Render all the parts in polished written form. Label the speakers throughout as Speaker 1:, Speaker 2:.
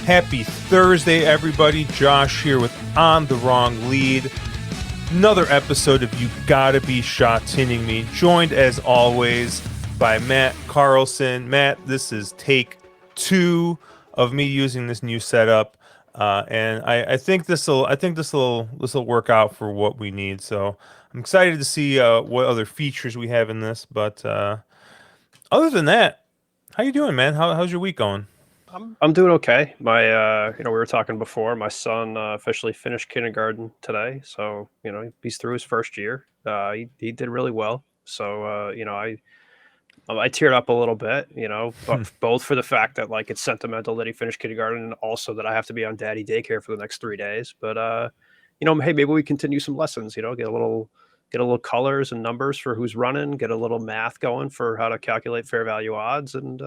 Speaker 1: Happy Thursday, everybody. Josh here with On the Wrong Lead. Another episode of You Gotta Be Sha Tinning Me, joined as always by Matt Carlson. Matt, this is take 2 of me using this new setup, and I think this'll work out for what we need. So I'm excited to see what other features we have in this. But other than that, how you doing, man? How's your week going?
Speaker 2: I'm doing okay. We were talking before. My son officially finished kindergarten today, so he's through his first year. He did really well. So I teared up a little bit, but both for the fact that like it's sentimental that he finished kindergarten, and also that I have to be on daddy daycare for the next 3 days. But hey, maybe we continue some lessons. Get a little colors and numbers for who's running, get a little math going for how to calculate fair value odds, and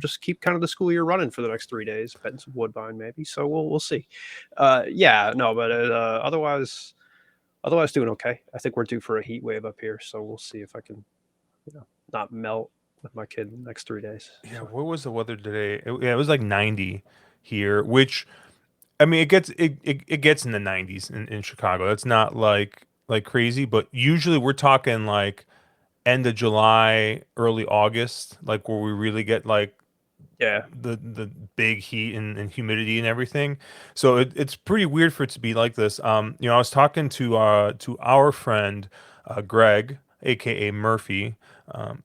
Speaker 2: just keep kind of the school year running for the next 3 days, petting some woodbine maybe. So we'll see. Yeah, no, but otherwise doing okay. I think we're due for a heat wave up here, so we'll see if I can not melt with my kid in the next 3 days.
Speaker 1: Yeah,
Speaker 2: So.
Speaker 1: what was the weather today? Yeah, it was like 90 here, which I mean it gets in the 90s in Chicago. That's not like crazy, but usually we're talking like end of July, early August, like where we really get like
Speaker 2: Yeah,
Speaker 1: the big heat and humidity and everything. So it's pretty weird for it to be like this. I was talking to our friend Greg, aka Murphy,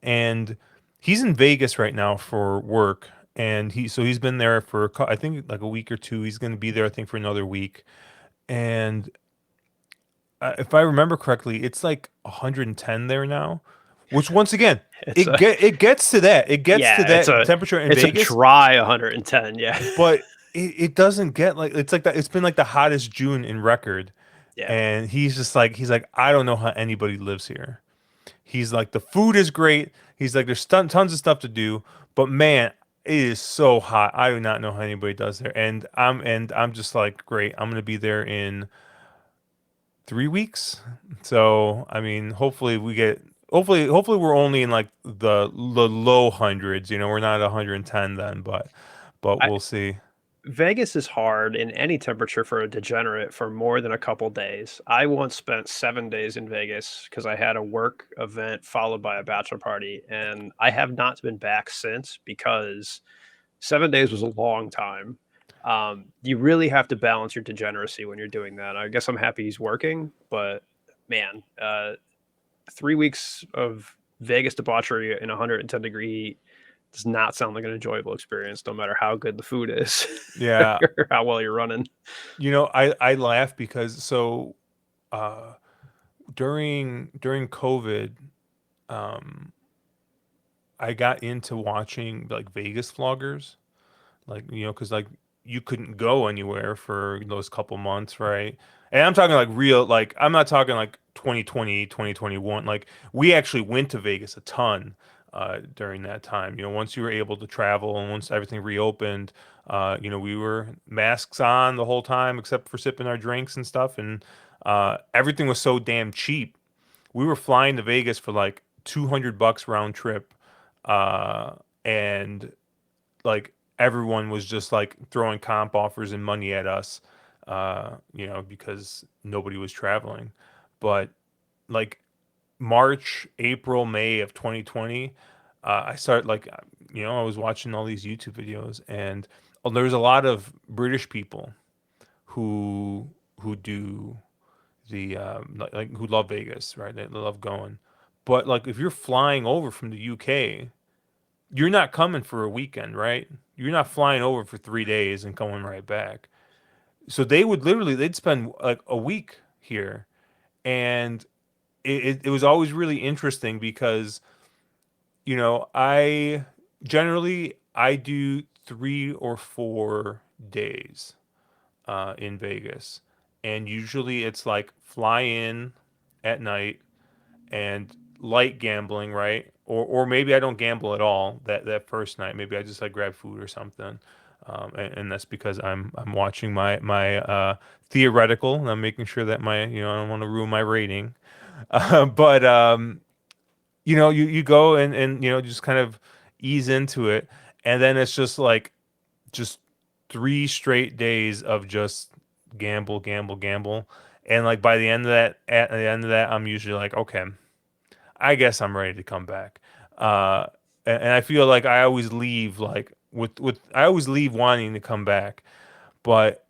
Speaker 1: and he's in Vegas right now for work. And he's been there for I think like a week or two. He's going to be there I think for another week. And if I remember correctly, it's like 110 there now. Which once again,
Speaker 2: it's a
Speaker 1: it gets to that. It gets to
Speaker 2: yeah, it's
Speaker 1: that
Speaker 2: a
Speaker 1: temperature in
Speaker 2: it's a
Speaker 1: Vegas,
Speaker 2: dry 110. Yeah,
Speaker 1: but it doesn't get like it's like that. It's been like the hottest June in record,
Speaker 2: yeah.
Speaker 1: and he's like I don't know how anybody lives here. He's like the food is great. He's like there's tons of stuff to do, but man, it is so hot. I do not know how anybody does there, and I'm just like great. I'm gonna be there in 3 weeks. So I mean, hopefully we're only in like the low hundreds. We're not 110 then, but
Speaker 2: I,
Speaker 1: we'll see.
Speaker 2: Vegas is hard in any temperature for a degenerate for more than a couple days. I once spent 7 days in Vegas because I had a work event followed by a bachelor party, and I have not been back since because 7 days was a long time. You really have to balance your degeneracy when you're doing that. I guess I'm happy he's working, but man, 3 weeks of Vegas debauchery in 110-degree heat does not sound like an enjoyable experience, no matter how good the food is
Speaker 1: Yeah,
Speaker 2: or how well you're running.
Speaker 1: I laugh because uh during COVID, um I got into watching like Vegas vloggers, like because like you couldn't go anywhere for those couple months, right? And I'm talking like real, like I'm not talking like 2020 2021. Like we actually went to Vegas a ton during that time. Once you were able to travel and once everything reopened, we were masks on the whole time except for sipping our drinks and stuff, and everything was so damn cheap. We were flying to Vegas for like $200 round trip, uh, and like everyone was just like throwing comp offers and money at us, because nobody was traveling. But like March, April, May of 2020, I started like, I was watching all these YouTube videos, and there was a lot of British people who do the like who love Vegas, right? They love going. But like if you're flying over from the UK, you're not coming for a weekend, right? You're not flying over for 3 days and coming right back. So they'd spend like a week here, and it was always really interesting because I generally I do 3 or 4 days in Vegas, and usually it's like fly in at night and light gambling, right? Or maybe I don't gamble at all that first night. Maybe I just like grab food or something, and that's because I'm watching my theoretical, and I'm making sure that my I don't want to ruin my rating, but you go and just kind of ease into it, and then it's just like just 3 straight days of just gamble, gamble, gamble. And like by the end of that, at the end of that, I'm usually like, okay, I guess I'm ready to come back. And I feel like I always leave like with I always leave wanting to come back. But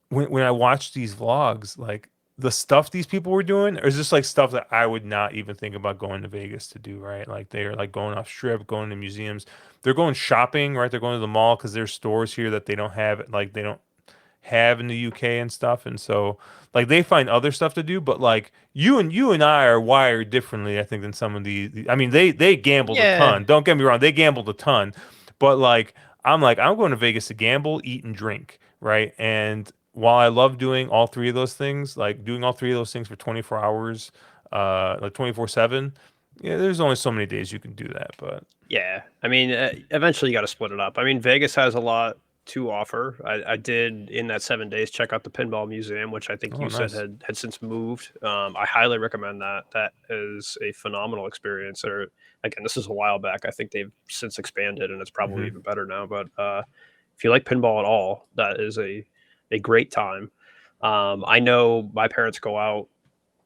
Speaker 1: when I watch these vlogs, like the stuff these people were doing is just like stuff that I would not even think about going to Vegas to do, right? Like they're like going off strip, going to museums. They're going shopping, right? They're going to the mall because there's stores here that they don't have, like they don't have in the UK and stuff. And so like they find other stuff to do, but like you and I are wired differently, I think, than some of I mean, they gambled a
Speaker 2: Yeah,
Speaker 1: ton. Don't get me wrong, they gambled a ton. But like I'm going to Vegas to gamble, eat and drink, right? And while I love doing all three of those things, like doing all three of those things for 24 hours, like 24/7, yeah, there's only so many days you can do that, but
Speaker 2: yeah. I mean, eventually you got to split it up. I mean, Vegas has a lot to offer. I did in that 7 days check out the Pinball Museum, which I think
Speaker 1: oh,
Speaker 2: you said
Speaker 1: nice.
Speaker 2: had since moved. I highly recommend that. That is a phenomenal experience. Or again, this is a while back. I think they've since expanded, and it's probably
Speaker 1: Hmm.
Speaker 2: even better now. But if you like pinball at all, that is a great time. I know my parents go out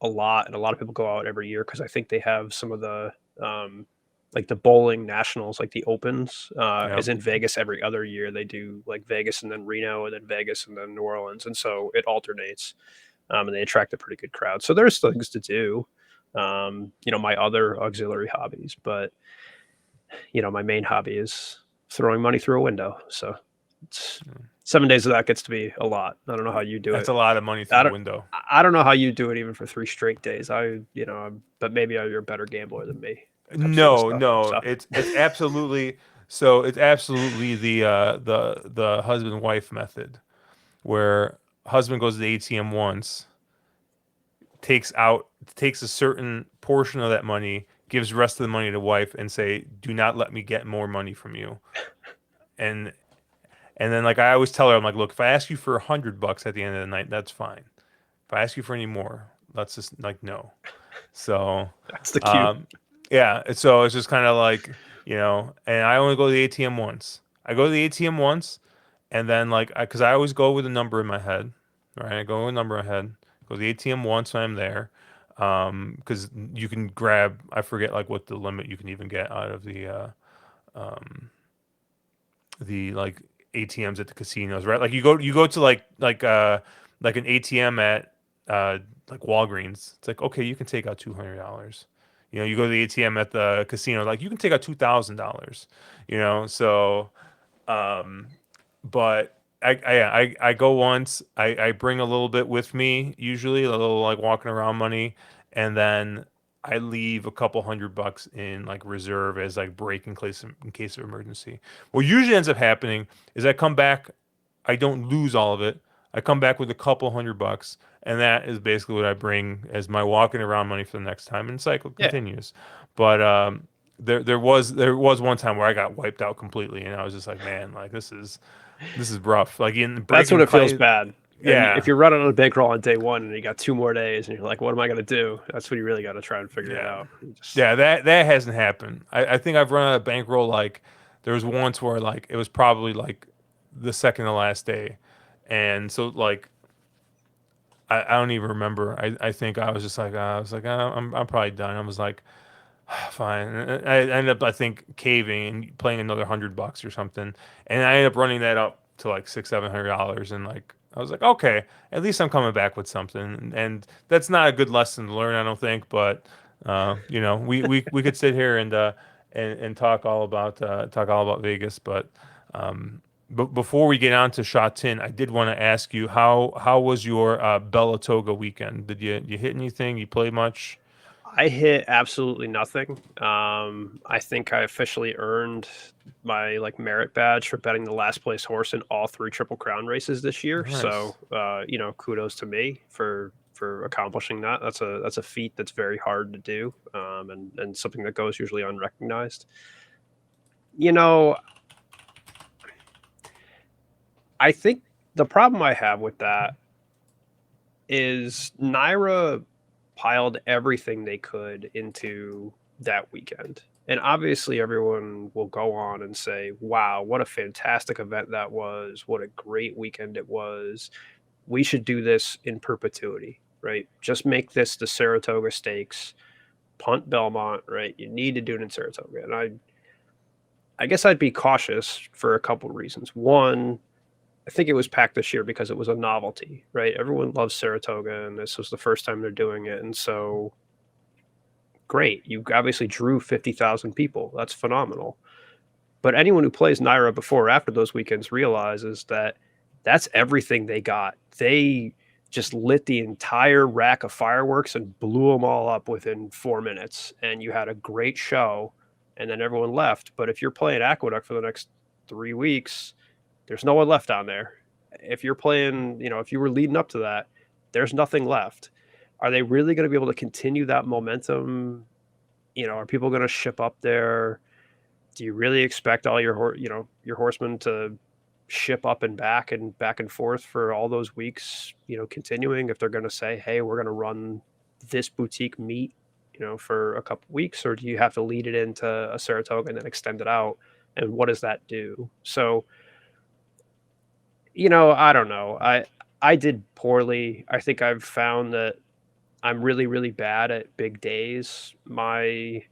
Speaker 2: a lot, and a lot of people go out every year because I think they have some of the um, like the bowling nationals, like the opens,
Speaker 1: Yeah.
Speaker 2: is in Vegas every other year. They do like Vegas and then Reno and then Vegas and then New Orleans, and so it alternates, and they attract a pretty good crowd. So there's things to do. My other auxiliary hobbies, but my main hobby is throwing money through a window. So it's 7 days of that gets to be a lot. I don't know how you do
Speaker 1: That's
Speaker 2: it.
Speaker 1: a lot of money through
Speaker 2: I
Speaker 1: the
Speaker 2: don't.
Speaker 1: window.
Speaker 2: I don't know how you do it even for 3 straight days. But maybe you're a better gambler than me when it comes to this
Speaker 1: No,
Speaker 2: stuff.
Speaker 1: no,
Speaker 2: So
Speaker 1: it's absolutely so it's absolutely the husband wife method where husband goes to the ATM once, takes a certain portion of that money, gives the rest of the money to wife and say, "Do not let me get more money from you." And and then like I always tell her, I'm like, "Look, if I ask you for $100 at the end of the night, that's fine. If I ask you for any more, let's just like no." So,
Speaker 2: that's the cue.
Speaker 1: um, yeah. So it's just kind of like, and I only go to the ATM once. I go to the ATM once, and then because I always go with a number in my head, right? I go with a number in my head. Go to the ATM once when I'm there, because you can grab. I forget like what the limit you can even get out of um, the like ATMs at the casinos, right? Like you go to like an ATM at uh like Walgreens. It's like, okay, you can take out $200. You go to the ATM at the casino, like you can take out $2,000. So um but I go once. I bring a little bit with me, usually a little like walking around money, and then I leave a couple $100 in like reserve as like break in case of emergency. What usually ends up happening is I come back, I don't lose all of it. I come back with a couple $100, and that is basically what I bring as my walking around money for the next time, and the cycle
Speaker 2: Yeah,
Speaker 1: continues. But there was one time where I got wiped out completely, and I was just like, man, like this is rough. Like in
Speaker 2: that's when
Speaker 1: breaking
Speaker 2: it feels
Speaker 1: clay,
Speaker 2: bad. And if
Speaker 1: yeah,
Speaker 2: you're running on a bankroll on day one and you got 2 more days and you're like, what am I going to do? That's when you really got to try and figure it
Speaker 1: yeah,
Speaker 2: out. You just
Speaker 1: yeah. That hasn't happened. I think I've run out of bankroll. Like there was once where like it was probably like the second to last day, and so like I don't even remember. I think I'm probably done. I was like, fine. And I ended up, I think, caving and playing another $100 or something, and I ended up running that up to like $600-700, and like I was like, okay, at least I'm coming back with something, and that's not a good lesson to learn, I don't think, but we could sit here and talk all about Vegas, but before we get on to Sha Tin, I did want to ask you how was your Bellatoga weekend? Did you hit anything? You play much?
Speaker 2: I hit absolutely nothing. I think I officially earned my like merit badge for betting the last place horse in all 3 Triple Crown races this year.
Speaker 1: Nice.
Speaker 2: So kudos to me for accomplishing that. That's a feat that's very hard to do, and something that goes usually unrecognized. You know, I think the problem I have with that is Naira piled everything they could into that weekend. And obviously, everyone will go on and say, wow, what a fantastic event that was. What a great weekend it was. We should do this in perpetuity, right? Just make this the Saratoga Stakes, punt Belmont, right? You need to do it in Saratoga. And I guess I'd be cautious for a couple reasons. One, I think it was packed this year because it was a novelty, right? Everyone loves Saratoga, and this was the first time they're doing it. And so, great. You obviously drew 50,000 people. That's phenomenal. But anyone who plays Naira before or after those weekends realizes that that's everything they got. They just lit the entire rack of fireworks and blew them all up within 4 minutes. And you had a great show, and then everyone left. But if you're playing Aqueduct for the next 3 weeks, there's no one left down there. If you're playing, if you were leading up to that, there's nothing left. Are they really going to be able to continue that momentum? Are people going to ship up there? Do you really expect all your horsemen to ship up and back and forth for all those weeks, continuing if they're going to say, hey, we're going to run this boutique meet, for a couple weeks, or do you have to lead it into a Saratoga and then extend it out? And what does that do? So, I don't know. I did poorly. I think I've found that I'm really, really bad at big days. My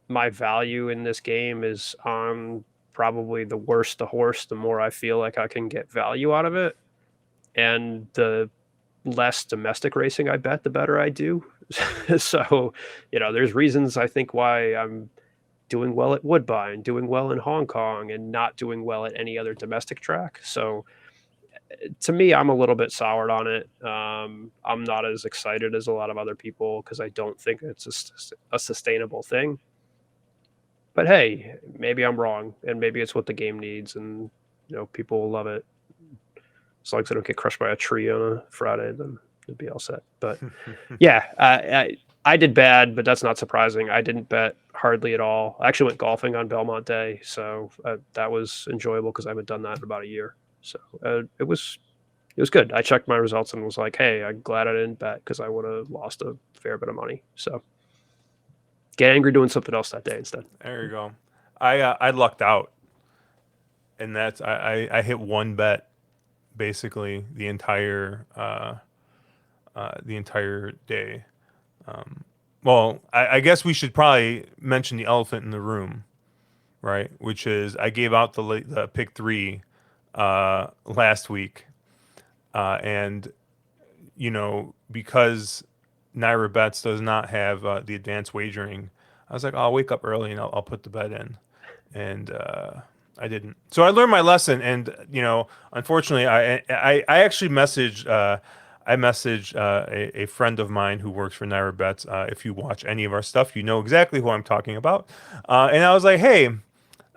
Speaker 2: value in this game is on probably the worse the horse, the more I feel like I can get value out of it. And the less domestic racing I bet, the better I do. So, there's reasons I think why I'm doing well at Woodbine, doing well in Hong Kong, and not doing well at any other domestic track. So, to me, I'm a little bit soured on it. I'm not as excited as a lot of other people because I don't think it's a sustainable thing. But hey, maybe I'm wrong, and maybe it's what the game needs, and people will love it. As long as I don't get crushed by a tree on a Friday, then it'd be all set. But yeah, I did bad, but that's not surprising. I didn't bet hardly at all. I actually went golfing on Belmont Day, so that was enjoyable because I haven't done that in about a year. So it was good. I checked my results and was like, hey, I'm glad I didn't bet because I would have lost a fair bit of money. So get angry doing something else that day instead.
Speaker 1: There you go. I lucked out, and I hit one bet basically the entire day. Well, I guess we should probably mention the elephant in the room, right? Which is I gave out the pick three last week, and because Naira Bets does not have the advanced wagering, I was like, I'll wake up early and I'll put the bet in, and I didn't. So I learned my lesson, and unfortunately, I actually messaged. I messaged a friend of mine who works for Naira Bets. If you watch any of our stuff, you know exactly who I'm talking about. And I was like, "Hey,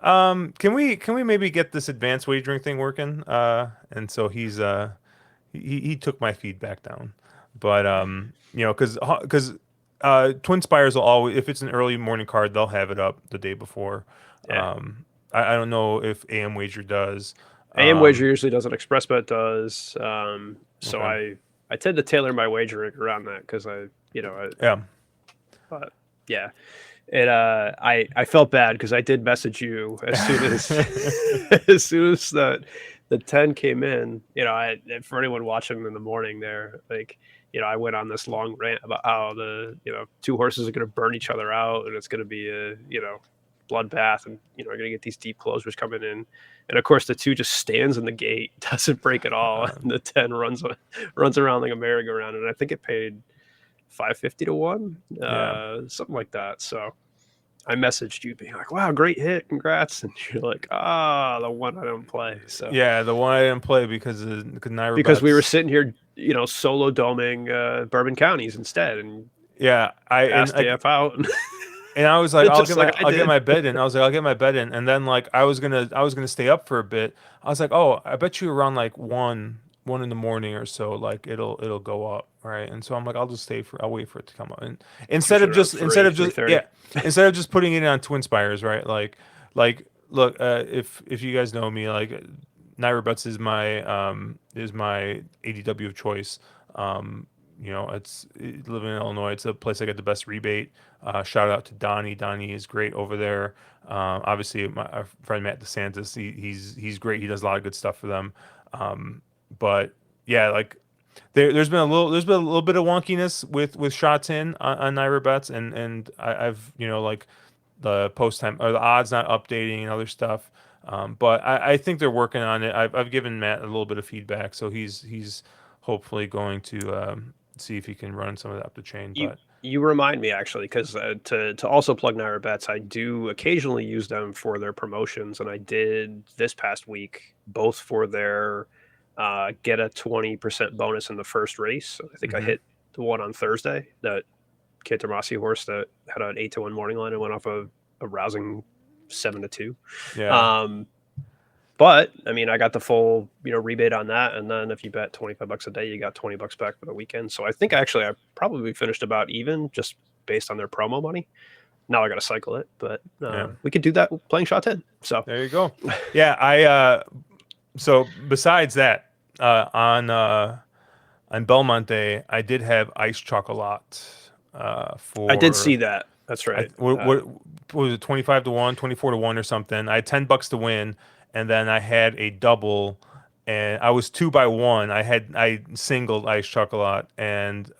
Speaker 1: can we maybe get this advanced wagering thing working?" And so he took my feedback down, but Twin Spires will always, if it's an early morning card, they'll have it up the day before.
Speaker 2: Yeah.
Speaker 1: I don't know if AM Wager does.
Speaker 2: AM wager
Speaker 1: Um,
Speaker 2: usually does an express bet does. So
Speaker 1: okay,
Speaker 2: I tend to tailor my wagering around that because
Speaker 1: yeah,
Speaker 2: but yeah, I felt bad because I did message you as soon as as soon as the 10 came in. For anyone watching in the morning there, like I went on this long rant about how the two horses are going to burn each other out and it's going to be a bloodbath, and are going to get these deep closers coming in. And of course, the two just stands in the gate, doesn't break at all, and the 10 runs around like a merry-go-round. And I think it paid 550 to 1,
Speaker 1: yeah,
Speaker 2: something like that. So I messaged you being like, wow, great hit, congrats. And you're like, the one I don't play. So
Speaker 1: yeah. The one I didn't play because Naira
Speaker 2: because we were
Speaker 1: Bets.
Speaker 2: sitting here, solo doming Bourbon counties instead, and
Speaker 1: Yeah, I and
Speaker 2: passed the
Speaker 1: like
Speaker 2: F out.
Speaker 1: and I was like,
Speaker 2: Just like I
Speaker 1: I'll get
Speaker 2: did.
Speaker 1: my bed in. I was like, I'll get my bed in, and then like I was gonna stay up for a bit. I was like, oh, I bet you around like one in the morning or so, like it'll go up, right? And so I'm like, I'll wait for it to come up, and
Speaker 2: Push it around 3, 3:30.
Speaker 1: yeah, instead of just putting it on Twin Spires, right? Like look, if you guys know me, like Naira Butts is my ADW of choice. Um, living in Illinois. It's a place I get the best rebate. Shout out to Donnie. Donnie is great over there. Obviously, my our friend Matt DeSantis, he's great. He does a lot of good stuff for them. But yeah, like there's been a little bit of wonkiness with Sha Tin on Naira bets, and I've like the post time or the odds not updating and other stuff. But I think they're working on it. I've given Matt a little bit of feedback, so he's hopefully going to see if he can run some of that up the chain.
Speaker 2: You
Speaker 1: But
Speaker 2: you remind me actually because to also plug Naira Bets, I do occasionally use them for their promotions, and I did this past week both for their get a 20% bonus in the first race. I think I
Speaker 1: hmm
Speaker 2: hit the one on Thursday, that Kate Rossi horse that had an 8-1 morning line and went off a rousing 7-2.
Speaker 1: yeah,
Speaker 2: Um, but I mean, I got the full rebate on that, and then if you bet $25 a day, you got $20 back for the weekend. So I think actually I probably finished about even just based on their promo money. Now I got to cycle it, but
Speaker 1: yeah,
Speaker 2: we could do that playing Shot 10. So
Speaker 1: there you go. Yeah, I so besides that, on Belmont Day, I did have ice chocolate
Speaker 2: I did
Speaker 1: for
Speaker 2: see that. That's right.
Speaker 1: what was it, 25 to 1, 24 to 1 or something. I had $10 to win, and then I had a double, and I was 2 by 1. I singled ice chocolate, and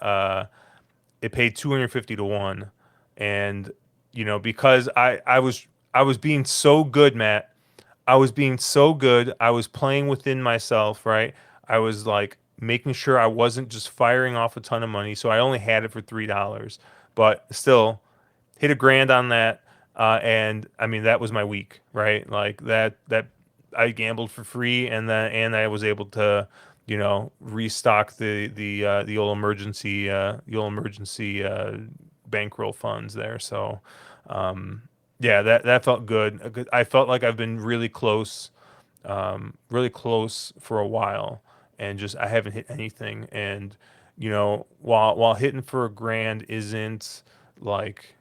Speaker 1: it paid 250 to 1. And because I was being so good, Matt. I was being so good. I was playing within myself, right? I was like making sure I wasn't just firing off a ton of money. So I only had it for $3, but still hit a grand on that. And I mean, that was my week, right? Like that I gambled for free, and I was able to, restock the old emergency bankroll funds there. So, um, yeah, that felt good. I felt like I've been really close for a while, and just I haven't hit anything. And while hitting for a grand isn't like,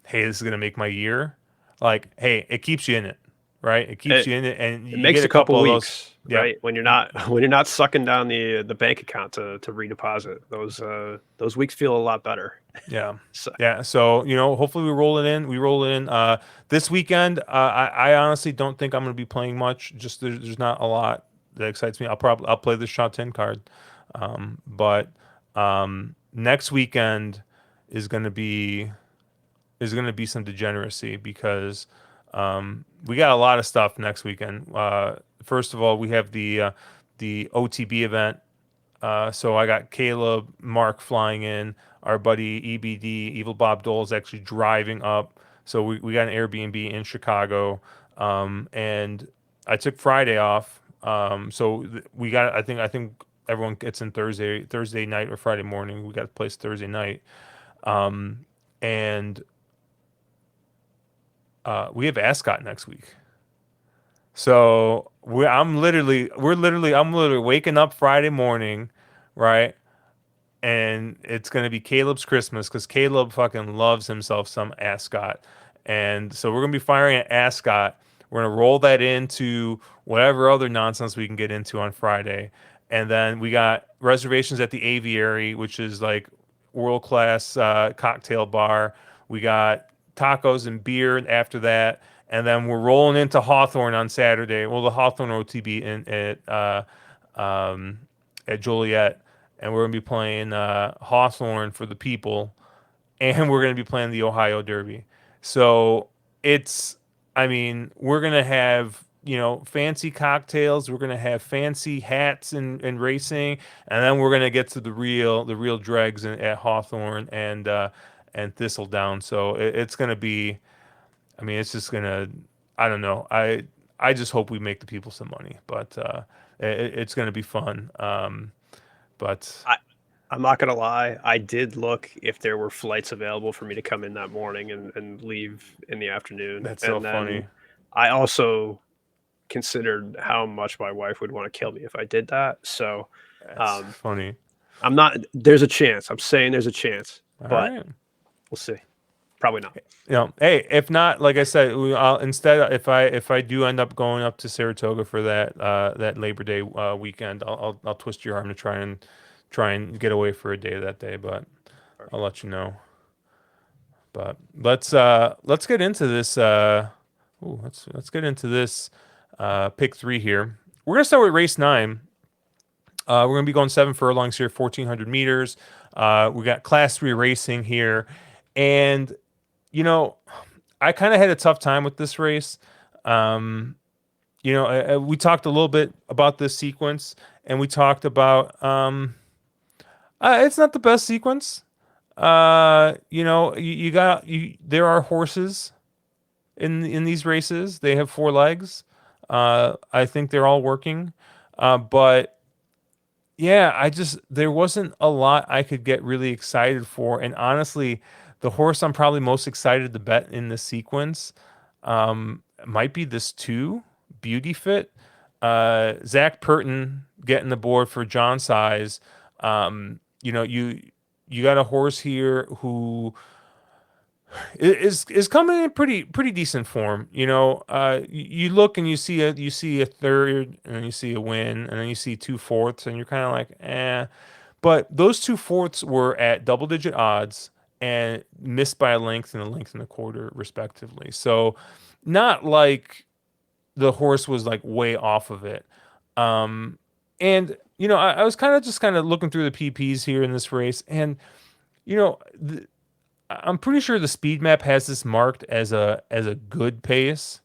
Speaker 1: hey, this is gonna make my year. Like, hey, it keeps you in it, right? It keeps
Speaker 2: It
Speaker 1: you in it, and
Speaker 2: it
Speaker 1: you get
Speaker 2: makes
Speaker 1: a
Speaker 2: a couple
Speaker 1: couple of those.
Speaker 2: weeks,
Speaker 1: Yep.
Speaker 2: right? When you're
Speaker 1: You,
Speaker 2: not when you're not sucking down the bank account to redeposit. Those weeks feel a lot better.
Speaker 1: yeah.
Speaker 2: So
Speaker 1: Yeah. So, hopefully we roll it in. We roll it in. This weekend, I honestly don't think I'm gonna be playing much. Just there's not a lot that excites me. I'll play the shot 10 card. But next weekend is gonna be some degeneracy because we got a lot of stuff next weekend. First of all, we have the OTB event. So I got Caleb, Mark flying in. Our buddy EBD, Evil Bob Dole, is actually driving up. So we got an Airbnb in Chicago. And I took Friday off. We got, I think everyone gets in Thursday night or Friday morning. We got a place Thursday night. And we have Ascot next week. So I'm literally waking up Friday morning, right? And it's gonna be Caleb's Christmas because Caleb fucking loves himself some Ascot, and so we're gonna be firing at Ascot. We're gonna roll that into whatever other nonsense we can get into on Friday, and then we got reservations at the Aviary, which is like world class cocktail bar. We got tacos and beer after that, and then we're rolling into Hawthorne on Saturday. Well, the Hawthorne OTB um, at Joliet, and we're gonna be playing Hawthorne for the people, and we're gonna be playing the Ohio Derby. So it's, I mean, we're gonna have fancy cocktails, we're gonna have fancy hats and racing, and then we're gonna get to the real dregs at Hawthorne and Thistledown. So it's gonna be, I mean, it's just gonna, I don't know, I just hope we make the people some money, but it's gonna be fun. But
Speaker 2: I I'm not gonna lie. I did look if there were flights available for me to come in that morning and leave in the afternoon,
Speaker 1: that's so
Speaker 2: and then
Speaker 1: funny.
Speaker 2: I also considered how much my wife would want to kill me if I did that. So
Speaker 1: That's
Speaker 2: um,
Speaker 1: funny.
Speaker 2: I'm not. There's a chance. I'm saying there's a chance,
Speaker 1: All
Speaker 2: but
Speaker 1: right.
Speaker 2: we'll see. Probably not.
Speaker 1: Hey, if not, like I said, I'll instead if I do end up going up to Saratoga for that Labor Day weekend, I'll twist your arm to try and get away for a day that day, but I'll
Speaker 2: Perfect.
Speaker 1: let you know. But let's get into this. Let's get into this pick three here. We're gonna start with race nine. We're gonna be going 7 furlongs here, 1,400 meters. We got Class 3 racing here, and you know, I kind of had a tough time with this race. Um, we talked a little bit about this sequence, and we talked about it's not the best sequence. You got you. There are horses in these races. They have four legs. I think they're all working, but yeah, I just there wasn't a lot I could get really excited for, and honestly, the horse I'm probably most excited to bet in this sequence might be this two Beauty Fit. Zach Purton getting the board for John Size. You got a horse here who is coming in pretty decent form. You look and you see a third, and you see a win, and then you see two fourths, and you're kind of like, eh. But those two fourths were at double digit odds and missed by a length and a quarter, respectively. So, not like the horse was like way off of it. Um, and I was kind of looking through the PPs here in this race, and you know, I'm pretty sure the speed map has this marked as a good pace.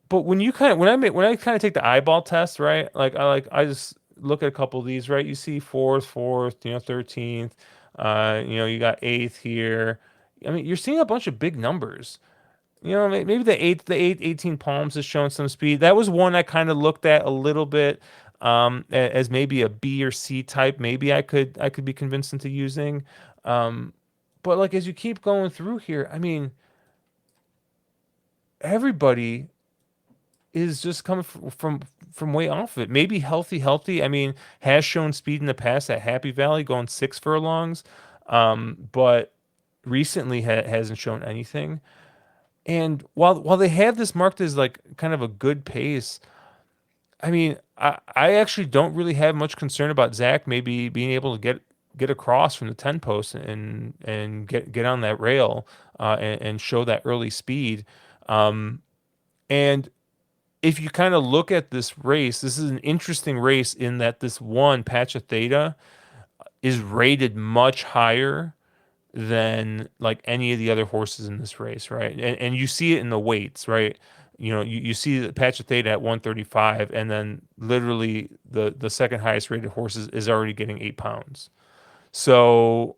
Speaker 1: But when I kind of take the eyeball test, right? I just look at a couple of these, right? You see fourth, 13th, you got eighth here. I mean, you're seeing a bunch of big numbers. Maybe the 18 palms is showing some speed. That was one I kind of looked at a little bit as maybe a B or C type. Maybe I could be convinced into using. Um, but like as you keep going through here, I mean, everybody is just coming from way off of it. Maybe healthy. I mean, has shown speed in the past at Happy Valley, going 6 furlongs, but recently hasn't shown anything. And while they have this marked as like kind of a good pace, I mean, I actually don't really have much concern about Zach maybe being able to get across from the 10 post and get on that rail and show that early speed. Um, and if you kind of look at this race, this is an interesting race in that this one Patch of Theta is rated much higher than like any of the other horses in this race, right? And you see it in the weights, right? You see the Patch of Theta at 135, and then literally the second highest rated horses is already getting 8 pounds. So,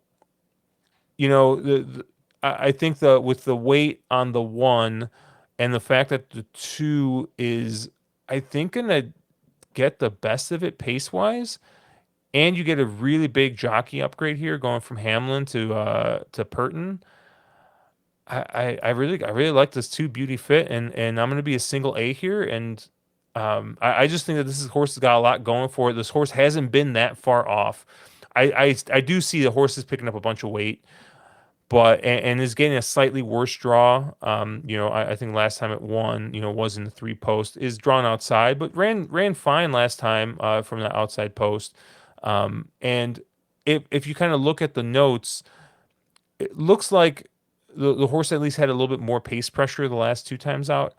Speaker 1: I think the with the weight on the one and the fact that the two is, I think, gonna get the best of it pace wise, and you get a really big jockey upgrade here going from Hamlin to Purton. I really like this two Beauty Fit, and I'm gonna be a single A here, and I just think that this horse has got a lot going for it. This horse hasn't been that far off. I do see the horse is picking up a bunch of weight, but and is getting a slightly worse draw. I think last time it won, was in the three post, is drawn outside, but ran fine last time from the outside post. And if you kind of look at the notes, it looks like the horse at least had a little bit more pace pressure the last two times out.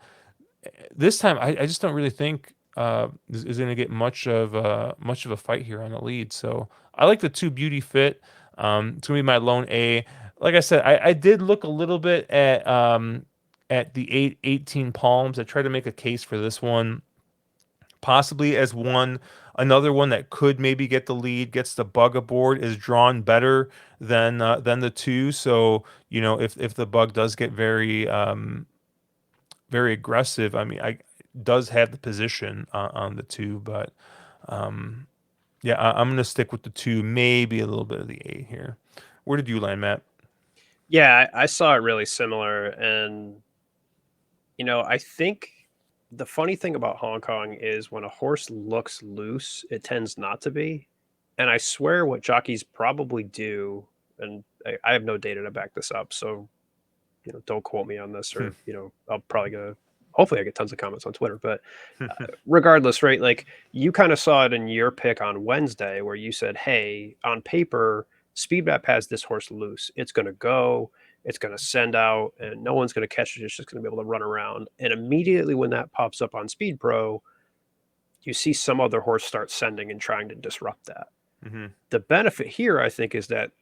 Speaker 1: This time, I just don't really think is going to get much of a fight here on the lead. So I like the two Beauty Fit. It's going to be my lone A. Like I said, I did look a little bit at the 18 Palms. I tried to make a case for this one, possibly as one another one that could maybe get the lead, gets the bug aboard, is drawn better than the two. So if the bug does get very aggressive, I mean, I does have the position on the two, but um, yeah, I'm gonna stick with the two, maybe a little bit of the A here. Where did you land, Matt?
Speaker 2: Yeah, I saw it really similar, and I think the funny thing about Hong Kong is when a horse looks loose, it tends not to be. And I swear what jockeys probably do, and I have no data to back this up, so don't quote me on this,
Speaker 1: Hmm.
Speaker 2: or I'll probably get hopefully I get tons of comments on Twitter. But regardless, right? Like you kind of saw it in your pick on Wednesday where you said, "Hey, on paper, Speed Map has this horse loose. It's going to go, it's going to send out, and no one's going to catch it. It's just going to be able to run around." And immediately when that pops up on Speed Pro, you see some other horse start sending and trying to disrupt that.
Speaker 1: Hmm.
Speaker 2: The benefit here, I think, is that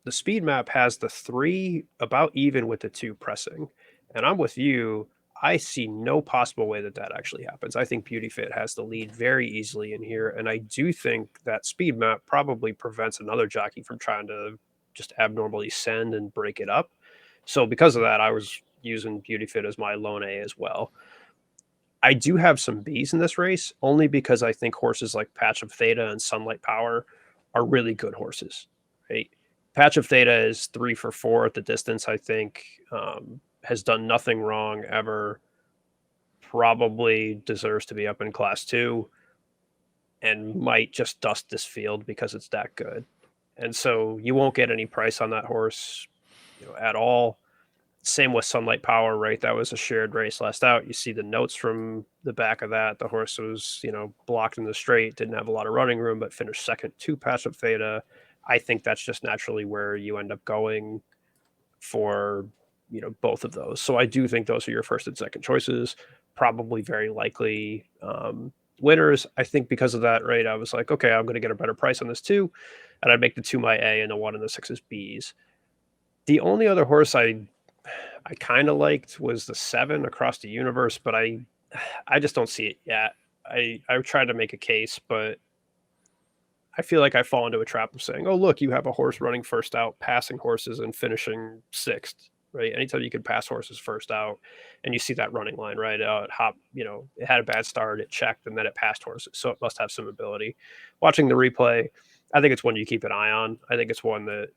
Speaker 2: the speed map has the three about even with the two pressing. And I'm with you. I see no possible way that that actually happens. I think Beauty Fit has the lead very easily in here. And I do think that speed map probably prevents another jockey from trying to just abnormally send and break it up. So because of that, I was using Beauty Fit as my lone A as well. I do have some Bs in this race only because I think horses like Patch of Theta and Sunlight Power are really good horses. Right? Patch of Theta is 3 for 4 at the distance. I think has done nothing wrong ever. Probably deserves to be up in Class 2 and might just dust this field because it's that good. And so you won't get any price on that horse, at all. Same with Sunlight Power, right? That was a shared race last out. You see the notes from the back of that. The horse was, blocked in the straight, didn't have a lot of running room, but finished second to Patch of Theta. I think that's just naturally where you end up going for, both of those. So I do think those are your first and second choices. Probably very likely winners. I think because of that, right? I was like, okay, I'm going to get a better price on this too. And I'd make the two my A and the one and the six as Bs. The only other horse I kind of liked was the 7 Across the Universe, but I just don't see it yet. I tried to make a case, but I feel like I fall into a trap of saying, "Oh, look, you have a horse running first out, passing horses and finishing sixth." Right? Anytime you can pass horses first out, and you see that running line, right? It hop, it had a bad start, it checked, and then it passed horses, so it must have some ability. Watching the replay, I think it's one you keep an eye on. I think it's one that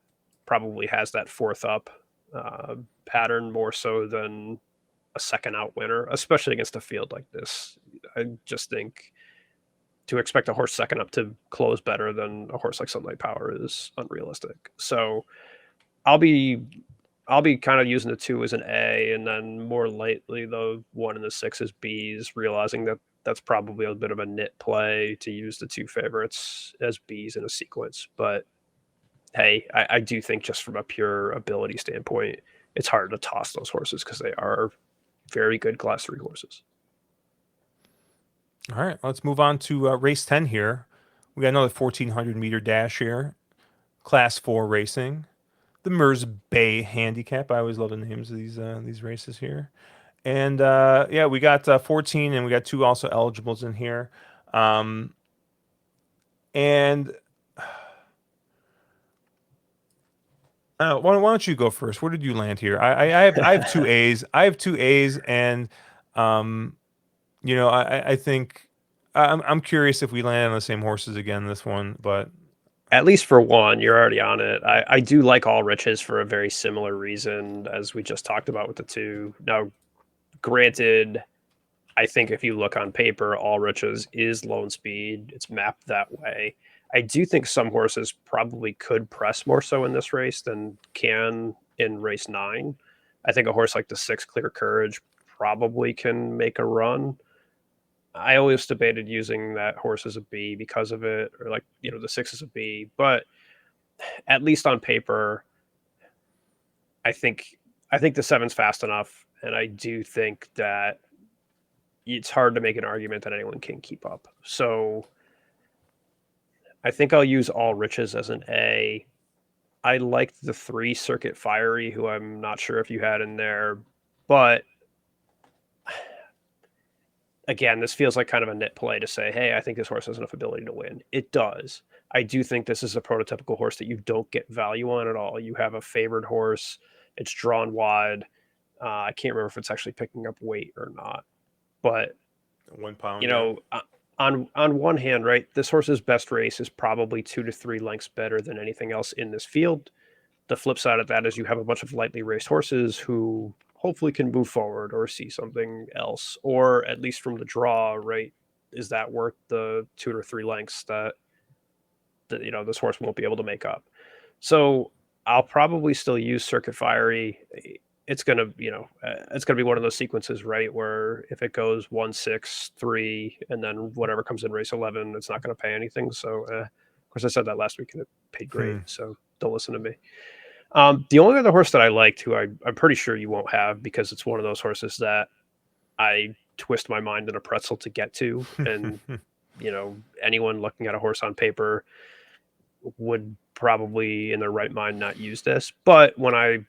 Speaker 2: probably has that fourth up uh, pattern more so than a second out winner, especially against a field like this. I just think to expect a horse second up to close better than a horse like Sunlight Power is unrealistic. So I'll be I'll be kind of using the two as an A, and then more lightly the one and the six as Bs, realizing that that's probably a bit of a nit play to use the two favorites as Bs in a sequence. But hey, I do think just from a pure ability standpoint, it's hard to toss those horses because they are very good Class 3 horses.
Speaker 1: All right, let's move on to race 10 here. We got another 1400-meter dash here. Class 4 racing. The Mers Bay Handicap. I always love the names of these races here. And yeah, we got 14, and we got two also eligibles in here. Um, and why don't you go first? Where did you land here? I have two A's. I have two A's, and um, I think I'm curious if we land on the same horses again this one, but
Speaker 2: At least for one, you're already on it. I do like All Riches for a very similar reason as we just talked about with the two. Now, granted, I think if you look on paper, All Riches is lone speed. It's mapped that way. I do think some horses probably could press more so in this race than can in race 9. I think a horse like the 6 Clear Courage probably can make a run. I always debated using that horse as a B because of it, or like, the 6 as a B, but at least on paper, I think I think the 7's fast enough, and I do think that it's hard to make an argument that anyone can keep up. So I think I'll use All Riches as an A. I liked the 3 Circuit Fiery, who I'm not sure if you had in there, but again, this feels like kind of a nit play to say, hey, I think this horse has enough ability to win. It does. I do think this is a prototypical horse that you don't get value on at all. You have a favored horse, it's drawn wide. I can't remember if it's actually picking up weight or not, but
Speaker 1: 1 pound,
Speaker 2: you
Speaker 1: yeah.
Speaker 2: know, on one hand, right, this horse's best race is probably 2 to 3 lengths better than anything else in this field. The flip side of that is you have a bunch of lightly raced horses who hopefully can move forward or see something else, or at least from the draw, right? Is that worth the 2 or 3 lengths that this horse won't be able to make up? So I'll probably still use Circuit Fiery. it's gonna, it's gonna be one of those sequences, right? Where if it goes 1-6-3, and then whatever comes in race 11, it's not gonna pay anything. So, of course, I said that last week, and it paid great.
Speaker 1: Hmm.
Speaker 2: So don't listen to me. The only other horse that I liked, who I'm pretty sure you won't have because it's one of those horses that I twist my mind in a pretzel to get to, and anyone looking at a horse on paper would probably in their right mind not use this. But when I,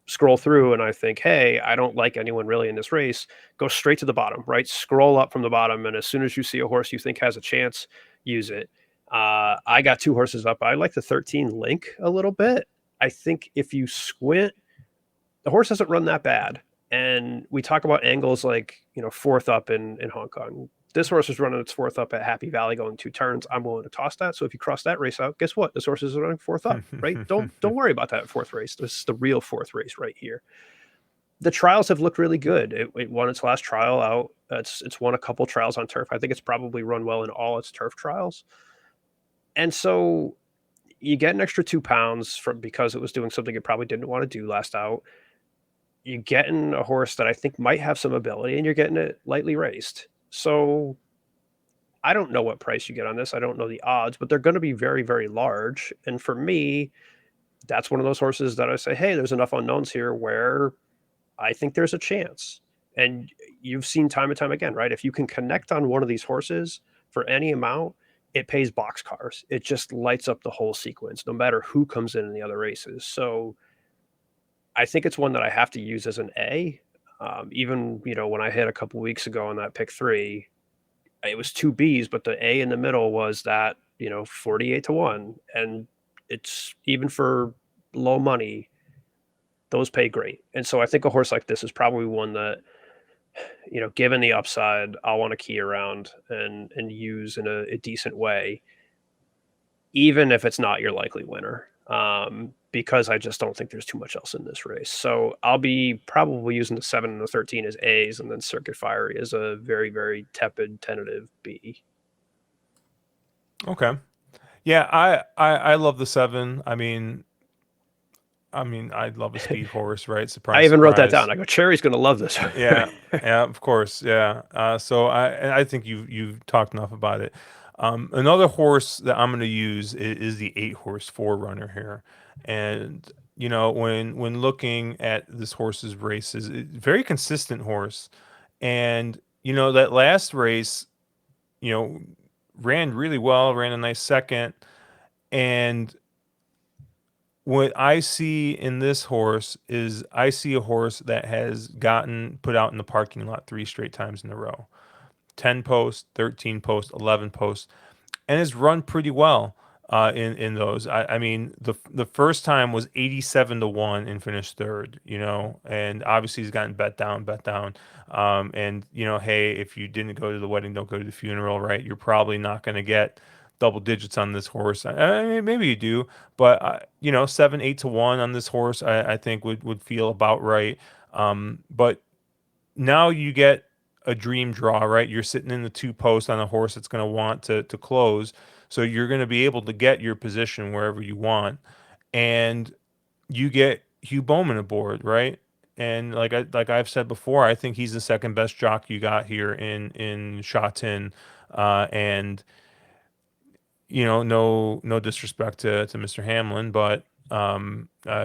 Speaker 2: scroll through and I think, hey, I don't like anyone really in this race, go straight to the bottom, right? Scroll up from the bottom. And as soon as you see a horse you think has a chance, use it. I got two horses up. I like the 13 Link a little bit. I think if you squint, the horse doesn't run that bad. And we talk about angles like, fourth up in Hong Kong. This horse is running its fourth up at Happy Valley going 2 turns. I'm willing to toss that. So if you cross that race out, guess what? This horse is running fourth up, right? Don't worry about that fourth race. This is the real fourth race right here. The trials have looked really good. It won its last trial out. It's won a couple trials on turf. I think it's probably run well in all its turf trials. And so you get an extra 2 pounds from because it was doing something it probably didn't want to do last out. You're getting a horse that I think might have some ability, and you're getting it lightly raced. So I don't know what price you get on this. I don't know the odds, but they're going to be very, very large. And for me, that's one of those horses that I say, hey, there's enough unknowns here where I think there's a chance. And you've seen time and time again, right? If you can connect on one of these horses for any amount, it pays boxcars. It just lights up the whole sequence, no matter who comes in the other races. So I think it's one that I have to use as an A. Even when I hit a couple weeks ago on that pick three, it was two B's, but the A in the middle was that 48-1, and it's even for low money, those pay great. And so I think a horse like this is probably one that given the upside, I'll want to key around and use in a decent way, even if it's not your likely winner. Because I just don't think there's too much else in this race. So I'll be probably using the 7 and the 13 as A's, and then Circuit Fiery as a very, very tepid, tentative B.
Speaker 1: Okay. Yeah, I love the seven. I love a speed horse, right?
Speaker 2: I
Speaker 1: Surprise,
Speaker 2: even wrote that down.
Speaker 1: surprise.
Speaker 2: I go, Cherry's going to love this.
Speaker 1: Yeah, yeah, of course, yeah. And I think you've talked enough about it. Another horse that I'm going to use is the 8 horse forerunner here, and when looking at this horse's races, very consistent horse, and that last race, you know, ran really well, ran a nice second, and what I see in this horse is I see a horse that has gotten put out in the parking lot 3 straight times in a row. 10 post, 13 post, 11 post, and has run pretty well in those. I mean, the first time was 87-1 and finished third. And obviously he's gotten bet down. And hey, if you didn't go to the wedding, don't go to the funeral, right? You're probably not going to get double digits on this horse. I mean, maybe you do, but 7, 8-1 on this horse, I think would feel about right. But now you get a dream draw, right? You're sitting in the 2 post on a horse that's going to want to close. So you're going to be able to get your position wherever you want. And you get Hugh Bowman aboard, right? And like I've said before, I think he's the second best jock you got here in Sha Tin. And no disrespect to Mr. Hamlin, but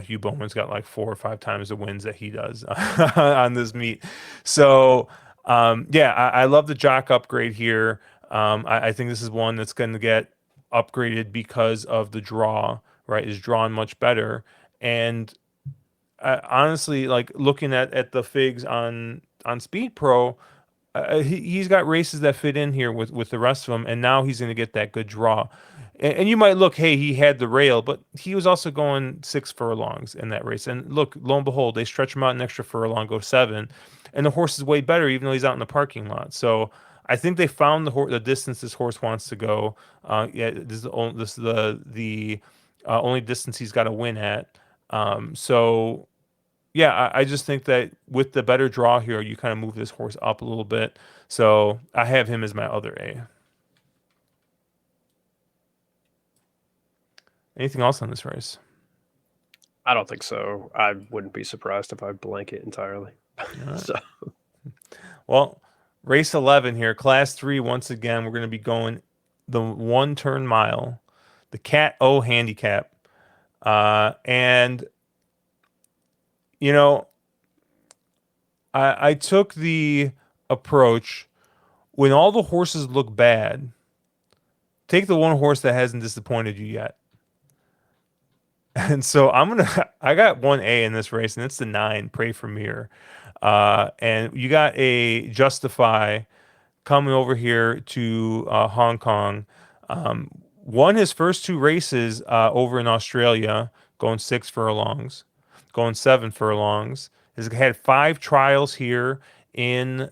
Speaker 1: Hugh Bowman's got like 4 or 5 times the wins that he does on this meet. So yeah, I love the jock upgrade here. I think this is one that's going to get upgraded because of the draw, right? Is drawn much better. And honestly, like looking at the figs on Speed Pro, he's got races that fit in here with the rest of them, and now he's going to get that good draw. And you might look, hey, he had the rail, but he was also going 6 furlongs in that race. And look, lo and behold, they stretch him out an extra furlong, go 7, and the horse is way better, even though he's out in the parking lot. So I think they found the distance this horse wants to go. Yeah, this is the only distance he's got to win at. So yeah, I just think that with the better draw here, you kind of move this horse up a little bit. So I have him as my other A. Anything else on this race?
Speaker 2: I don't think so. I wouldn't be surprised if I blank it entirely.
Speaker 1: All right.
Speaker 2: So
Speaker 1: Well, race 11 here, class 3 once again, we're going to be going the 1 turn mile, the Cat O handicap. And you know, I took the approach when all the horses look bad, take the one horse that hasn't disappointed you yet. And so I got 1A in this race, and it's the 9, Pray for Mir. And you got a Justify coming over here to Hong Kong. Um, Won his first 2 races over in Australia, going 6 furlongs, going 7 furlongs. Has had 5 trials here in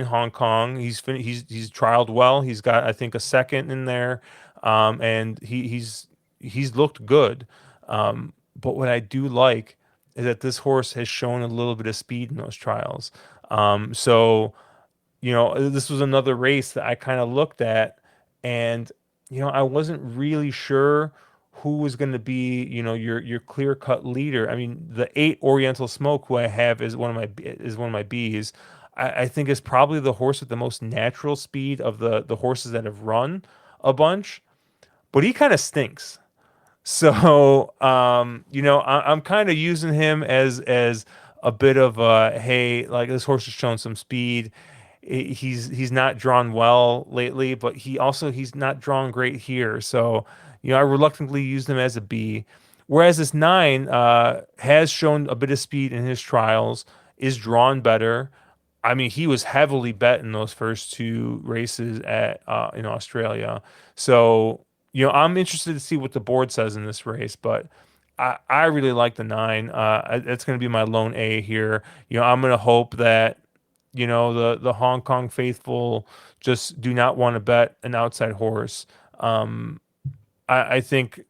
Speaker 1: Hong Kong. He's trialed well. He's got, I think, a second in there, and he's looked good. But what I do like is that this horse has shown a little bit of speed in those trials. So this was another race that I kind of looked at, and I wasn't really sure who was going to be, your clear cut leader. I mean, the 8 Oriental Smoke, who I have is one of my Bs. I think is probably the horse with the most natural speed of the horses that have run a bunch, but he kind of stinks. So, I'm kind of using him as a bit of a, hey, like this horse has shown some speed. He's not drawn well lately, but he's not drawn great here. So, I reluctantly used him as a B. Whereas this 9 has shown a bit of speed in his trials, is drawn better. I mean, he was heavily bet in those first 2 races at in Australia. So, I'm interested to see what the board says in this race, but I really like the 9. It's going to be my lone A here. I'm going to hope that the Hong Kong faithful just do not want to bet an outside horse. Um, I think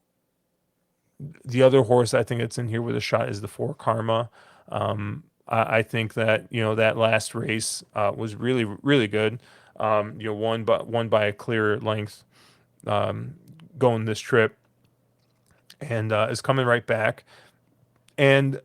Speaker 1: the other horse I think that's in here with a shot is the 4 Karma. I think that that last race was really really good. Won by a clear length um, going this trip, and is coming right back. And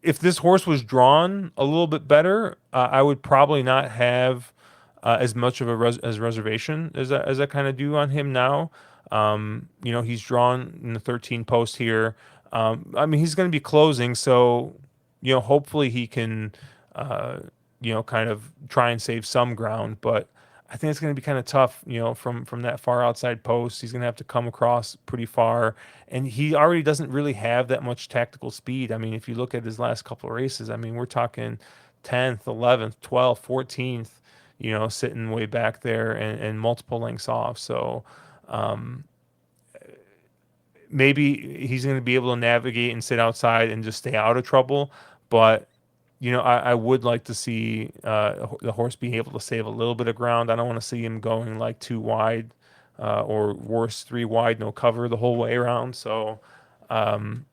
Speaker 1: if this horse was drawn a little bit better, I would probably not have as much of a reservation as I kind of do on him now. He's drawn in the 13 post here. I mean, he's going to be closing, so hopefully he can, kind of try and save some ground. But I think it's going to be kind of tough, from that far outside post. He's going to have to come across pretty far, and he already doesn't really have that much tactical speed. I mean, if you look at his last couple of races, I mean, we're talking 10th, 11th, 12th, 14th, sitting way back there and multiple lengths off. So um, maybe he's going to be able to navigate and sit outside and just stay out of trouble. But I would like to see the horse being able to save a little bit of ground. I don't want to see him going like 2 wide, or worse, 3 wide, no cover the whole way around. So um,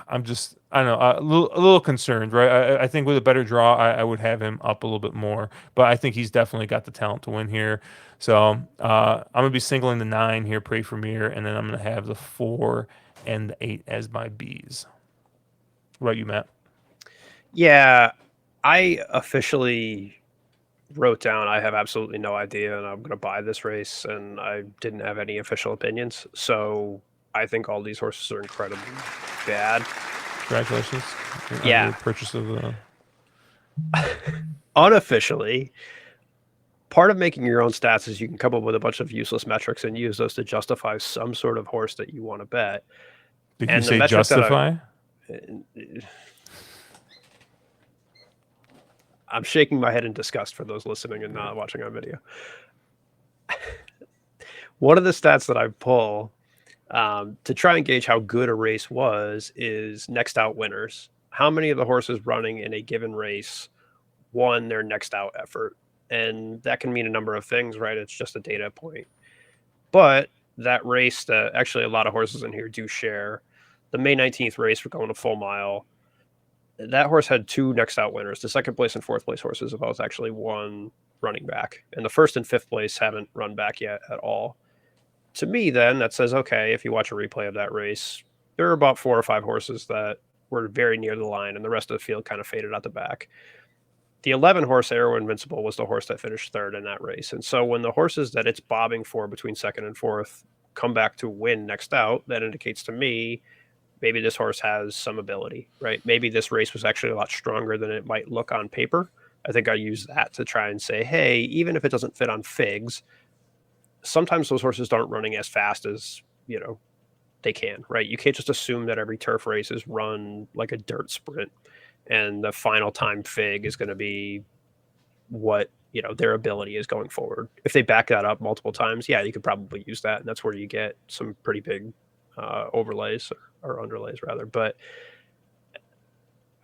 Speaker 1: I don't know, a little concerned, right? I think with a better draw, I would have him up a little bit more, but I think he's definitely got the talent to win here. So I'm gonna be singling the 9 here, Pray for Mir, and then I'm gonna have the 4 and the 8 as my Bs. What about you, Matt?
Speaker 2: yeah, I officially wrote down I have absolutely no idea and I'm going to buy this race and I didn't have any official opinions. So I think all these horses are incredibly bad.
Speaker 1: Congratulations on your
Speaker 2: Yeah.
Speaker 1: purchase of the.
Speaker 2: Unofficially, part of making your own stats is you can come up with a bunch of useless metrics and use those to justify some sort of horse that you want to bet.
Speaker 1: Did you
Speaker 2: And the
Speaker 1: say
Speaker 2: metric that
Speaker 1: justify?
Speaker 2: I'm shaking my head in disgust for those listening and not watching on video. One of the stats that I pull to try and gauge how good a race was is next out winners. How many of the horses running in a given race won their next out effort? And that can mean a number of things, right? It's just a data point. But that race that actually a lot of horses in here do share, the May 19th race for going a full mile, that horse had 2 next out winners. The second place and fourth place horses have both actually won running back. And the first and fifth place haven't run back yet at all. To me, then, that says, okay, if you watch a replay of that race, There were about 4 or 5 horses that were very near the line, and the rest of the field kind of faded out the back. The 11 horse Arrow Invincible was the horse that finished third in that race. And so when the horses that it's bobbing for between second and fourth come back to win next out, that indicates to me maybe this horse has some ability, right? Maybe this race was actually a lot stronger than it might look on paper. I think I use that to try and say, hey, even if it doesn't fit on figs, sometimes those horses aren't running as fast as, they can, right? You can't just assume that every turf race is run like a dirt sprint and the final time fig is going to be what their ability is going forward. If they back that up multiple times, yeah, you could probably use that, and that's where you get some pretty big overlays or underlays rather. But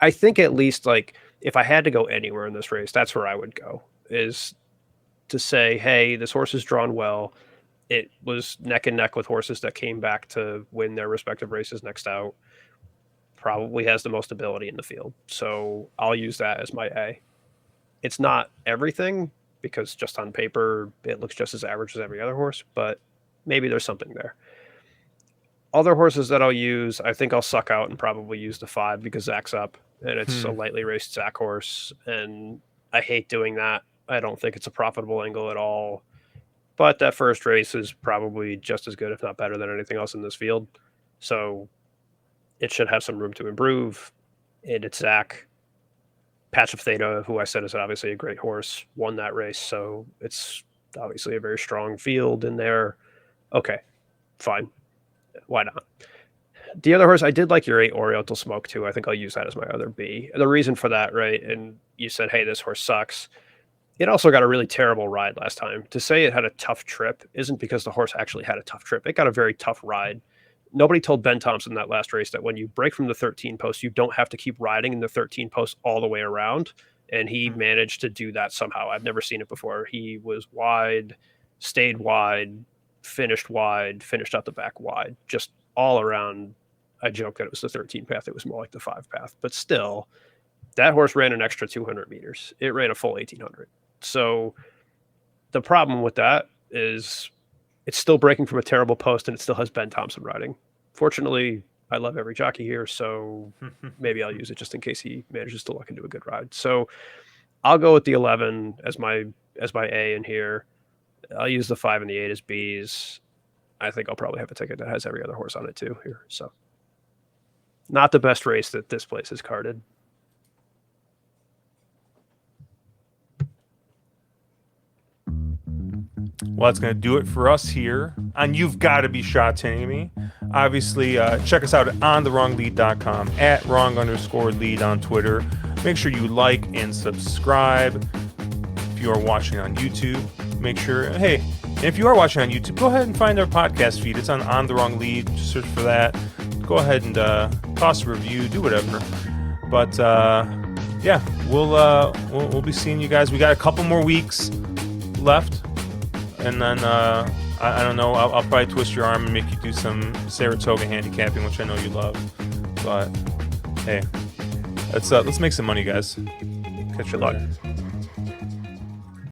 Speaker 2: I think at least like if I had to go anywhere in this race, that's where I would go, is to say, hey, this horse is drawn well. It was neck and neck with horses that came back to win their respective races next out. Probably has the most ability in the field. So I'll use that as my A. It's not everything because just on paper, it looks just as average as every other horse, but maybe there's something there. Other horses that I'll use, I think I'll suck out and probably use the 5 because Zach's up and it's a lightly raced Zach horse. And I hate doing that. I don't think it's a profitable angle at all. But that first race is probably just as good, if not better, than anything else in this field. So it should have some room to improve. And it's Zach. Patch of Theta, who I said is obviously a great horse, won that race. So it's obviously a very strong field in there. Okay, fine. Why not? The other horse, I did like your 8 Oriental Smoke too. I think I'll use that as my other B. The reason for that, right? And you said, hey, this horse sucks. It also got a really terrible ride last time. To say it had a tough trip isn't because the horse actually had a tough trip. It got a very tough ride. Nobody told Ben Thompson that last race that when you break from the 13 post, you don't have to keep riding in the 13 post all the way around. And he managed to do that somehow. I've never seen it before. He was wide, stayed wide, finished out the back wide, just all around. I joke that it was the 13 path. It was more like the 5 path. But still, that horse ran an extra 200 meters. It ran a full 1,800. So the problem with that is it's still breaking from a terrible post and it still has Ben Thompson riding. Fortunately, I love every jockey here, so maybe I'll use it just in case he manages to luck into a good ride. So I'll go with the 11 as my A in here. I'll use the 5 and the 8 as Bs. I think I'll probably have a ticket that has every other horse on it too here. So not the best race that this place is carded.
Speaker 1: Well, that's going to do it for us here on You've Got to Be Sha Tin Me. Obviously, check us out at ontherwronglead.com, at wrong_lead on Twitter. Make sure you like and subscribe. If you are watching on YouTube, make sure, hey, if you are watching on YouTube, go ahead and find our podcast feed. It's on The Wrong Lead. Just search for that. Go ahead and toss a review, do whatever. But yeah, we'll be seeing you guys. We got a couple more weeks left. And then, I don't know, I'll probably twist your arm and make you do some Saratoga handicapping, which I know you love. But, hey, let's make some money, guys.
Speaker 2: Catch you later.